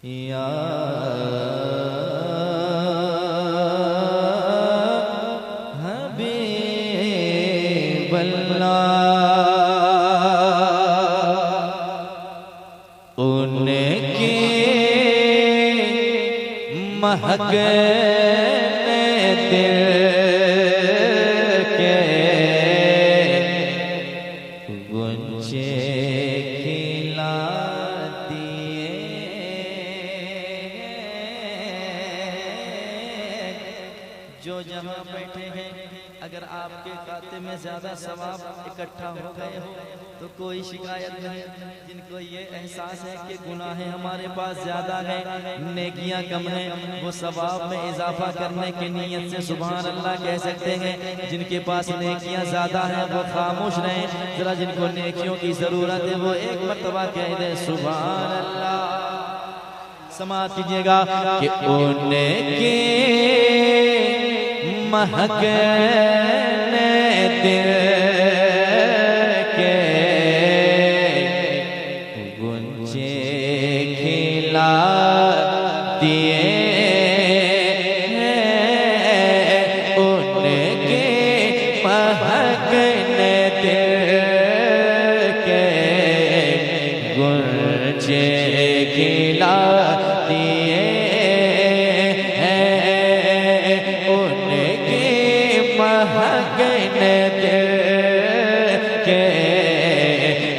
या हबीब अल्लाह उनकी महकने दिल के गुंजे खिला दिए। जो जहाँ बैठे हैं, अगर आपके खाते में ज्यादा सवाब इकट्ठा हो गए हो तो कोई शिकायत नहीं। जिनको ये एहसास है कि गुनाहें हमारे पास ज्यादा हैं, नेकियां कम हैं, वो सवाब में इजाफा करने की नीयत से सुभान अल्लाह कह सकते हैं। जिनके पास नेकियां ज्यादा हैं वो खामोश रहें, जरा जिनको नेकियों की जरूरत है वो एक मर्तबा कह दे सुभान अल्लाह। समाअत कीजिएगा कि उनकी महकने दिल के गुंजे खिला दिए। उनके महकने दिल के गुंजे खिला दिए। महकने दिल के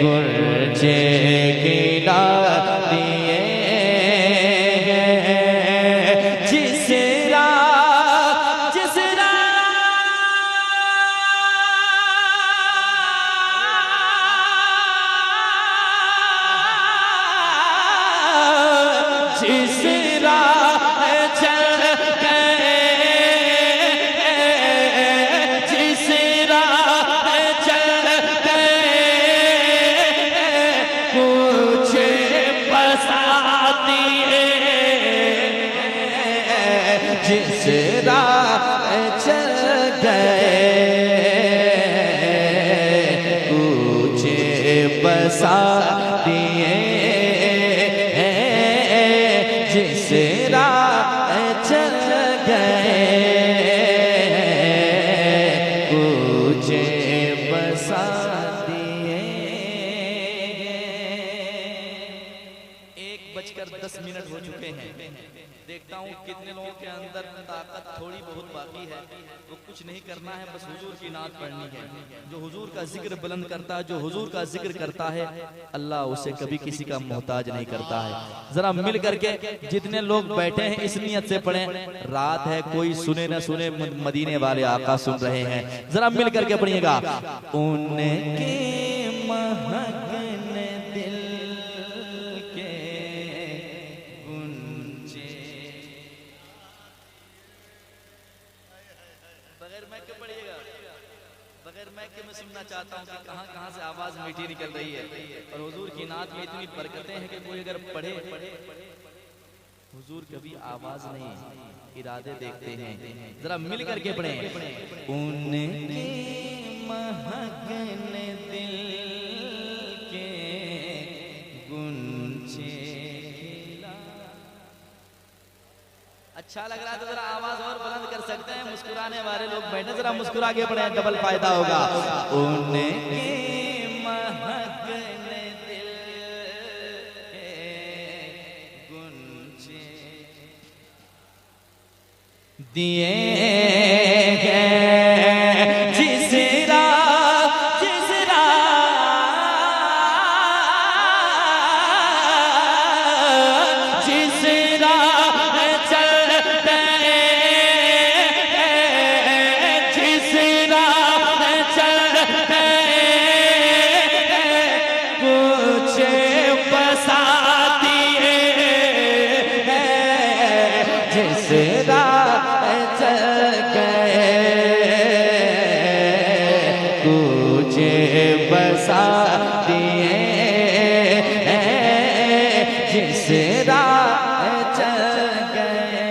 गुंजे खिला दिए। जिस राह चल गए, जिस राह चल गए कुछ बसा दिए। जिस राह चल गए कुछ बसा दिए। जिस राह चल गए कुछ बसा दिए। 1:10 हो चुके हैं। देखता हूँ कितने लोगों के अंदर ताकत थोड़ी बहुत बाकी है। तो कुछ नहीं करना है, बस हुजूर की नात पढ़नी है। जो हुजूर का जिक्र बुलंद करता है, जो हुजूर का जिक्र करता है, अल्लाह उसे कभी किसी का मोहताज नहीं करता है। जरा मिल करके जितने लोग बैठे हैं इस नियत से पढ़ें, रात है कोई सुने न सुने, मदीने वाले आका सुन रहे हैं। जरा मिल करके पढ़िएगा। उनके महकने दिल के गुंजे। बगैर माइक के पढ़िएगा, बगैर माइक के मैं सुनना चाहता हूँ कि कहाँ कहाँ से आवाज मीठी निकल रही है। और हुजूर की नात में इतनी बरकतें हैं कि कोई अगर पढ़े, हुजूर कभी आवाज नहीं, इरादे देखते हैं। जरा मिल करके पढ़े। उनके महकने दिल के गुंजे खिला। अच्छा लग रहा है तो जरा आवाज और बुलंद कर सकते हैं। मुस्कुराने वाले लोग बैठे, जरा मुस्कुरा के पढ़े, डबल फायदा होगा। उनके महकने दिल के गुंजे दिए हैं। जिस राह चल गए, जिस राह चल गए कुछ बसा दिए। जिस राह चल गए कुछ बसा दिए। जिस राह चल गए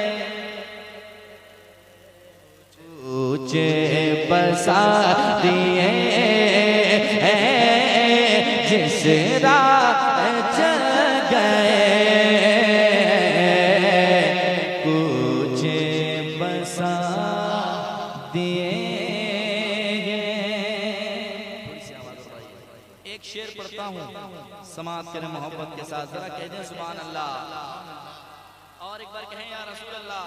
कुछ बसा दिए। जिस राह चल गए समाअत करें मोहब्बत के साथ, जरा कह दें सुभान अल्लाह, और एक बार कहें या रसूल अल्लाह।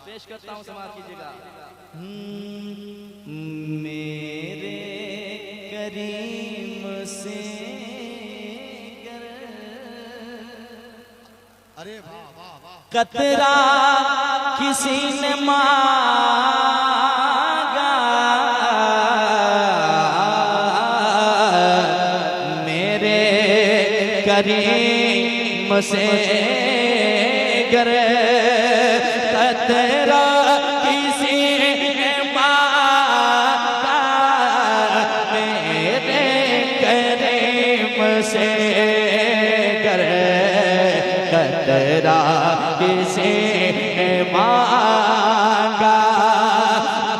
पेश करता हूँ, समाअत कीजिएगा। मेरे करीम से अरे वाह वाह वाह, कतरा किसी ने मांगा, मेरे करीम से गर कतरा किसी ने मांगा, मेरे करीम से गर कतरा किसी ने मांगा,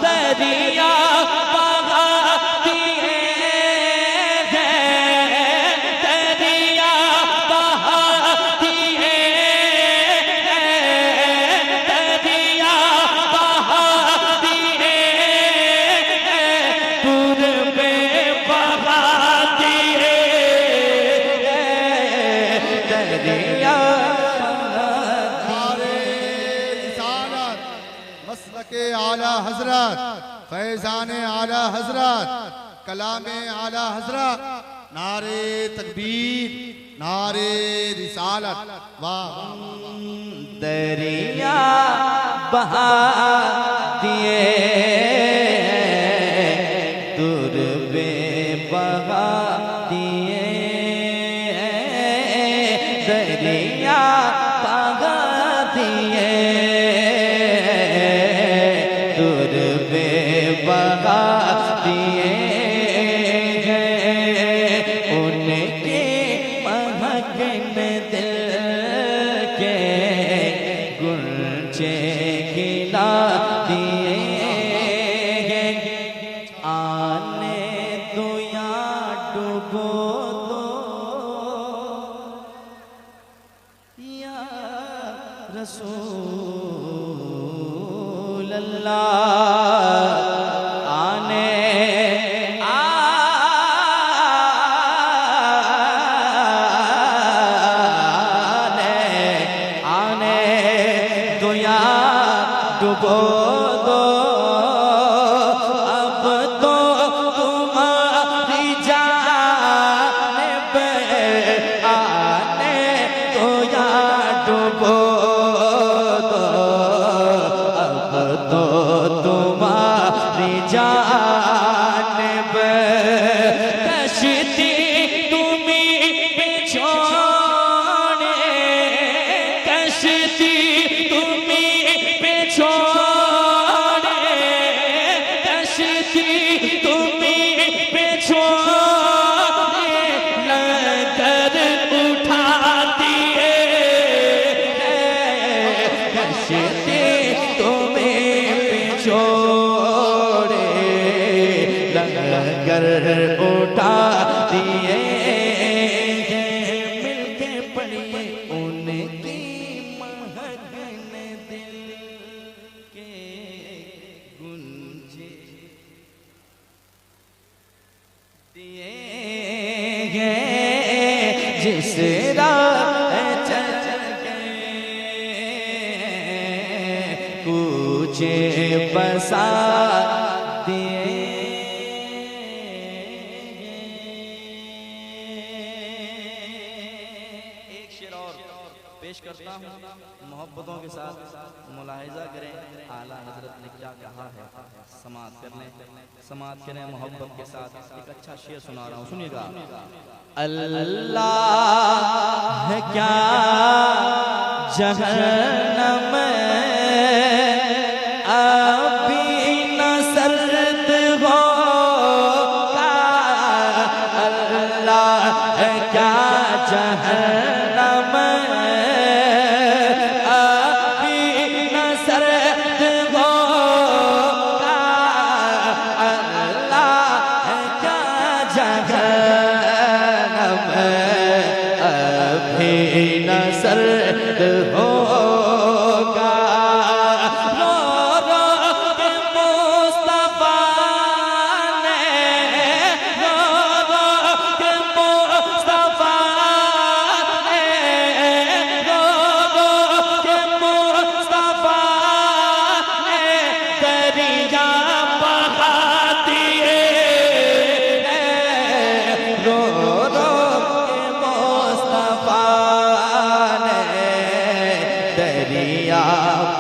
दरिया बहा दिए हैं, दरिया बहा दिए हैं, दरिया बहा दिए हैं, दूर में बहा दिए हैं, दरिया मसलके आला हजरत, फैजान आला हजरत, कलामे आला हजरत, नारे तकबीर, नारे रिसालत, वाह। दरिया बहा दिए दूर में बहा दिए, दरिया बहा दिए दूर में बहा दिए हैं, उनके महकन दिल के गुंजे खिला दिए हैं, आने दो या डूबो दो या रसूल अल्लाह, आने आने दो या डूबो दो, अब तो तुम्हारी जानिब आने दो या डूबो दो, अब तो तुम्हारी जानिब कश्ती तुम्हीं पे छोड़े, कश्ती तुम्हीं पे छोड़े, कश्ती तुम्हीं पे छोड़े, लंगर उठा दिए, कश्ती तुम्हीं पे छोड़े, लंगर उठा दिए, मिलके पढ़िए उनकी महकन दिल के गुंजे दिए हैं, जिस राह चल गए कूचे बसा दिए। एक शेर और पेश करता हूँ, मोहब्बतों के साथ मुलाहिजा करें आला हजरत ने क्या कहा है, समाअत कर लें, समाअत करें मोहब्बत के साथ। एक अच्छा शेर सुना रहा हूँ, सुनिएगा। अल्लाह क्या जहन्नम अभी न सर्द होगा, अल्लाह क्या जहन्नम अभी न सर्द होगा, अल्लाह क्या जहन्नम अभी न सर्द होगा, रो रो के मुस्तफा ने, रो रो के मुस्तफा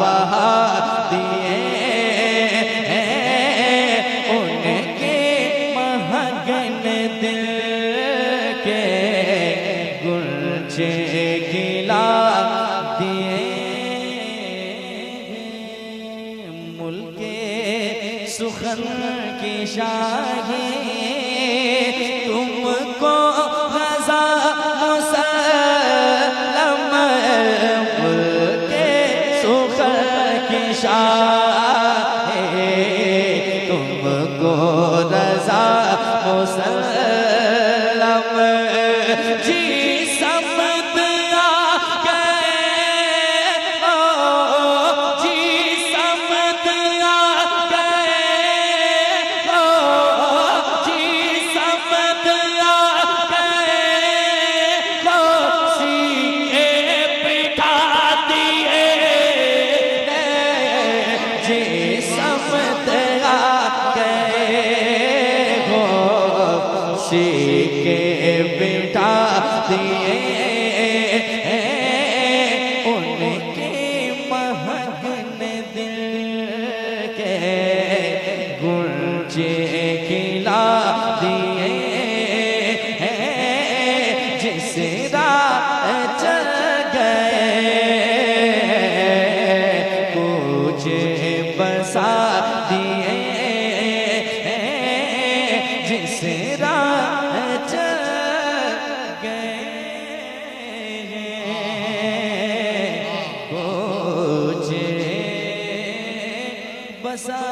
बहा दिए उनके महगन दिल के गुलचे खिला दिए। मुल्के सुखन की शाही तुमको रज़ा मुसल्लम मुल्के सुखन की शाही तुमको रज़ा मुसल्लम जी समद आ गए ओ जी समद आ गए ओ जी समद आ गए ओ सीके बिठा दिए जी समद आ गए हो सीके बिठा दिए उनके महगन दिल के गुलचे खिला दिए। जिस राह चल गए कुछ बसा दिए जिस राह चल गए कुछ बसा